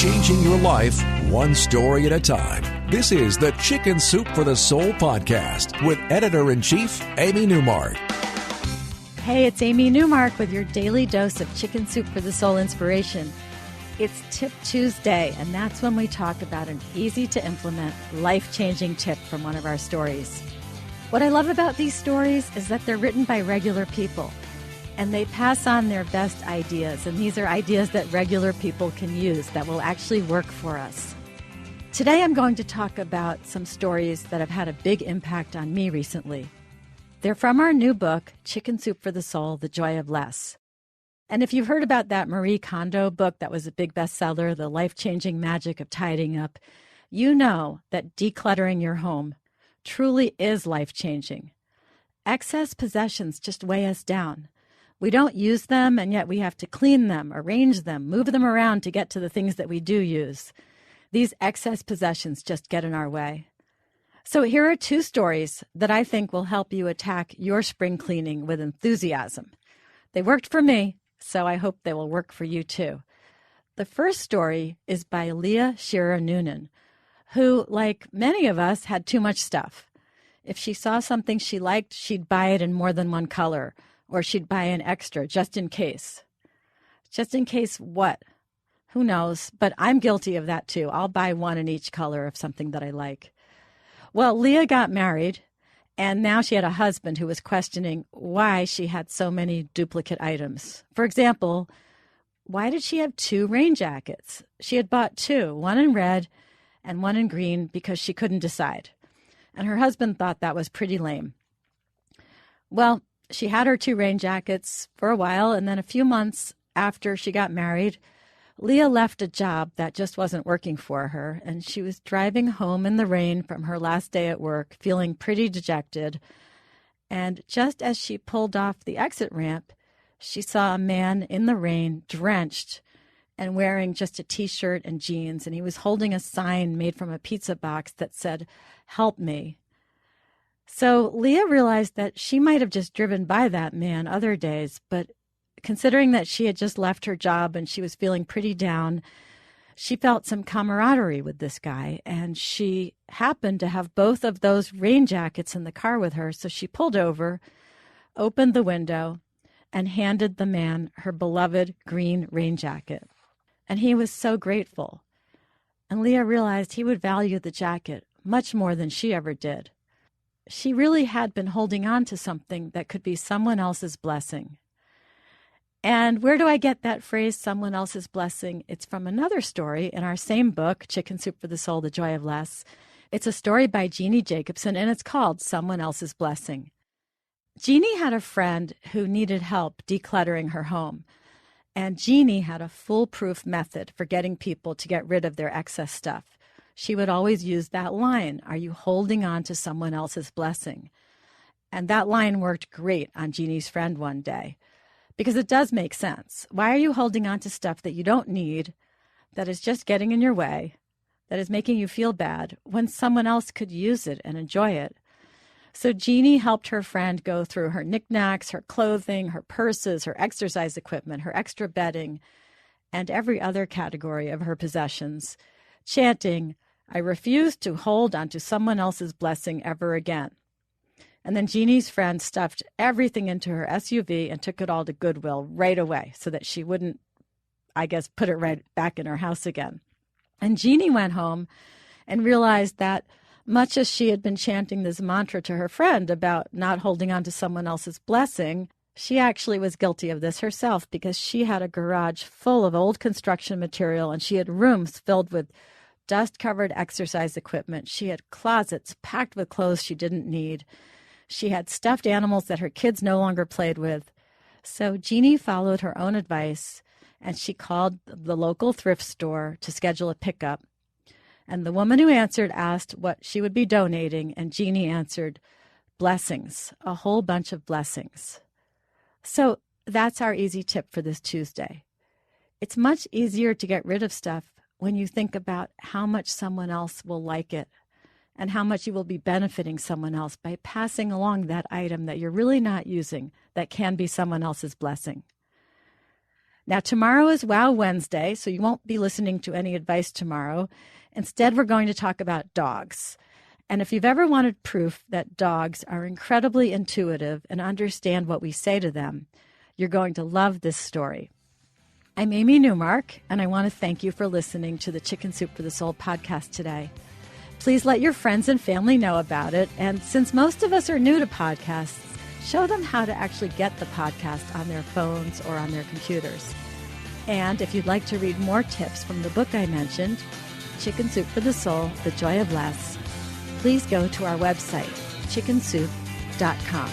changing your life one story at a time. This is the Chicken Soup for the Soul podcast with Editor-in-Chief Amy Newmark. Hey, it's Amy Newmark with your daily dose of Chicken Soup for the Soul inspiration. It's Tip Tuesday, and that's when we talk about an easy-to-implement, life-changing tip from one of our stories. What I love about these stories is that they're written by regular people, and they pass on their best ideas, and these are ideas that regular people can use that will actually work for us. Today I'm going to talk about some stories that have had a big impact on me recently. They're from our new book, Chicken Soup for the Soul, The Joy of Less. And if you've heard about that Marie Kondo book that was a big bestseller, The Life-Changing Magic of Tidying Up, you know that decluttering your home truly is life-changing. Excess possessions just weigh us down. We don't use them, and yet we have to clean them, arrange them, move them around to get to the things that we do use. These excess possessions just get in our way. So here are two stories that I think will help you attack your spring cleaning with enthusiasm. They worked for me, so I hope they will work for you too. The first story is by Leah Shearer Noonan, who, like many of us, had too much stuff. If she saw something she liked, she'd buy it in more than one color, or she'd buy an extra just in case. Just in case what? Who knows? But I'm guilty of that too. I'll buy one in each color of something that I like. Well, Leah got married, and now she had a husband who was questioning why she had so many duplicate items. For example, why did she have two rain jackets? She had bought two, one in red and one in green, because she couldn't decide. And her husband thought that was pretty lame. Well, she had her two rain jackets for a while, and then a few months after she got married, Leah left a job that just wasn't working for her, and she was driving home in the rain from her last day at work, feeling pretty dejected. And just as she pulled off the exit ramp, she saw a man in the rain, drenched, and wearing just a T-shirt and jeans, and he was holding a sign made from a pizza box that said, "Help me." So Leah realized that she might have just driven by that man other days, but considering that she had just left her job and she was feeling pretty down, she felt some camaraderie with this guy, and she happened to have both of those rain jackets in the car with her, so she pulled over, opened the window, and handed the man her beloved green rain jacket. And he was so grateful. And Leah realized he would value the jacket much more than she ever did. She really had been holding on to something that could be someone else's blessing. And where do I get that phrase, someone else's blessing? It's from another story in our same book, Chicken Soup for the Soul, The Joy of Less. It's a story by Jeannie Jacobson, and it's called Someone Else's Blessing. Jeannie had a friend who needed help decluttering her home. And Jeannie had a foolproof method for getting people to get rid of their excess stuff. She would always use that line, "Are you holding on to someone else's blessing?" And that line worked great on Jeannie's friend one day. Because it does make sense. Why are you holding on to stuff that you don't need, that is just getting in your way, that is making you feel bad, when someone else could use it and enjoy it? So Jeannie helped her friend go through her knickknacks, her clothing, her purses, her exercise equipment, her extra bedding, and every other category of her possessions, chanting, "I refuse to hold onto someone else's blessing ever again." And then Jeannie's friend stuffed everything into her SUV and took it all to Goodwill right away so that she wouldn't, I guess, put it right back in her house again. And Jeannie went home and realized that much as she had been chanting this mantra to her friend about not holding on to someone else's blessing, she actually was guilty of this herself, because she had a garage full of old construction material, and she had rooms filled with dust-covered exercise equipment. She had closets packed with clothes she didn't need. She had stuffed animals that her kids no longer played with. So Jeannie followed her own advice, and she called the local thrift store to schedule a pickup. And the woman who answered asked what she would be donating, and Jeannie answered, blessings, a whole bunch of blessings. So that's our easy tip for this Tuesday. It's much easier to get rid of stuff when you think about how much someone else will like it and how much you will be benefiting someone else by passing along that item that you're really not using that can be someone else's blessing. Now, tomorrow is Wow Wednesday, so you won't be listening to any advice tomorrow. Instead, we're going to talk about dogs. And if you've ever wanted proof that dogs are incredibly intuitive and understand what we say to them, you're going to love this story. I'm Amy Newmark, and I want to thank you for listening to the Chicken Soup for the Soul podcast today. Please let your friends and family know about it. And since most of us are new to podcasts, show them how to actually get the podcast on their phones or on their computers. And if you'd like to read more tips from the book I mentioned, Chicken Soup for the Soul, The Joy of Less, please go to our website, chickensoup.com.